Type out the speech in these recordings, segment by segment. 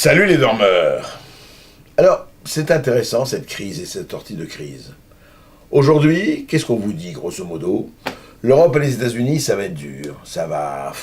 Salut les dormeurs! Alors, c'est intéressant cette crise et cette sortie de crise. Aujourd'hui, qu'est-ce qu'on vous dit grosso modo? L'Europe et les États-Unis, ça va être dur, ça va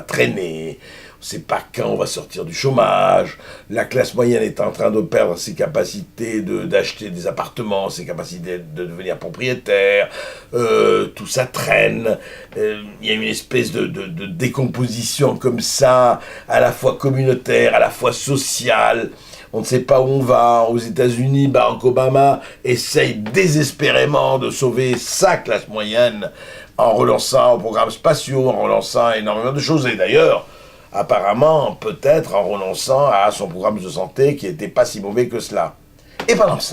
traîner, on ne sait pas quand on va sortir du chômage, la classe moyenne est en train de perdre ses capacités d'acheter des appartements, ses capacités de devenir propriétaire, tout ça traîne, il y a une espèce de décomposition comme ça, à la fois communautaire, à la fois sociale. On ne sait pas où on va. Aux États-Unis, Barack Obama essaye désespérément de sauver sa classe moyenne en relançant programmes spatiaux, en relançant énormément de choses. Et d'ailleurs, apparemment, peut-être en renonçant à son programme de santé qui n'était pas si mauvais que cela. Et pendant ce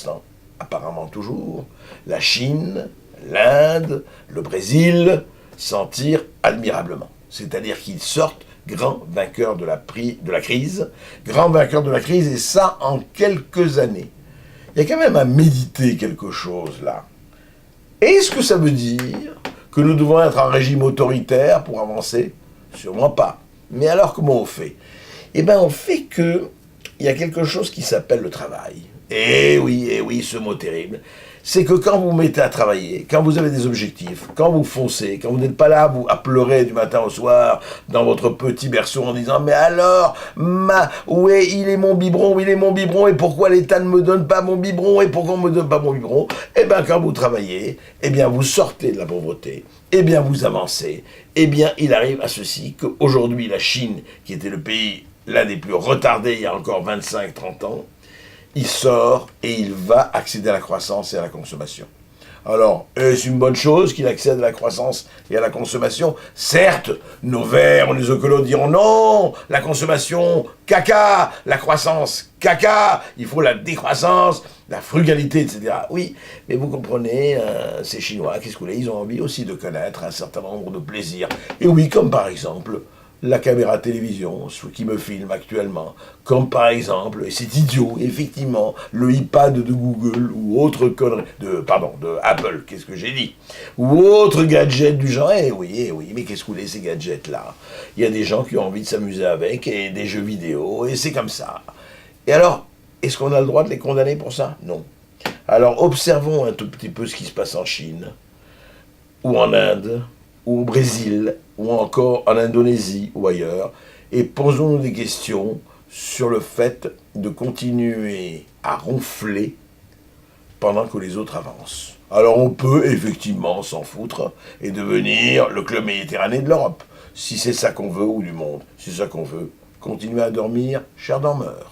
temps, apparemment toujours, la Chine, l'Inde, le Brésil s'en tirent admirablement. C'est-à-dire qu'ils sortent grand vainqueur de la crise, et ça en quelques années. Il y a quand même à méditer quelque chose là. Est-ce que ça veut dire que nous devons être un régime autoritaire pour avancer? Sûrement pas. Mais alors comment on fait? Eh bien on fait que il y a quelque chose qui s'appelle le travail. Eh oui, ce mot terrible. C'est que quand vous vous mettez à travailler, quand vous avez des objectifs, quand vous foncez, quand vous n'êtes pas là à pleurer du matin au soir dans votre petit berceau en disant « Mais alors, il est mon biberon, et pourquoi l'État ne me donne pas mon biberon, et pourquoi on ne me donne pas mon biberon ?» Eh bien, quand vous travaillez, eh bien, vous sortez de la pauvreté, eh bien, vous avancez, eh bien, il arrive à ceci qu'aujourd'hui, la Chine, qui était le pays l'un des plus retardés il y a encore 25-30 ans, il sort et il va accéder à la croissance et à la consommation. Alors, est-ce une bonne chose qu'il accède à la croissance et à la consommation? Certes, nos verts, nos écolos diront non, la consommation, caca, la croissance, caca, il faut la décroissance, la frugalité, etc. Oui, mais vous comprenez, ces Chinois, qu'est-ce que vous voulez, ils ont envie aussi de connaître un certain nombre de plaisirs. Et oui, comme par exemple la caméra télévision, ce qui me filme actuellement, comme par exemple, et c'est idiot, effectivement, le iPad de Google ou autre connerie, de Apple, qu'est-ce que j'ai dit, ou autre gadget du genre, eh oui, mais qu'est-ce que vous voulez ces gadgets-là? Il y a des gens qui ont envie de s'amuser avec, et des jeux vidéo, et c'est comme ça. Et alors, est-ce qu'on a le droit de les condamner pour ça? Non. Alors observons un tout petit peu ce qui se passe en Chine, ou en Inde, ou au Brésil, ou encore en Indonésie, ou ailleurs, et posons-nous des questions sur le fait de continuer à ronfler pendant que les autres avancent. Alors on peut effectivement s'en foutre et devenir le club méditerranéen de l'Europe, si c'est ça qu'on veut, ou du monde. Si c'est ça qu'on veut, continuez à dormir, chers dormeurs.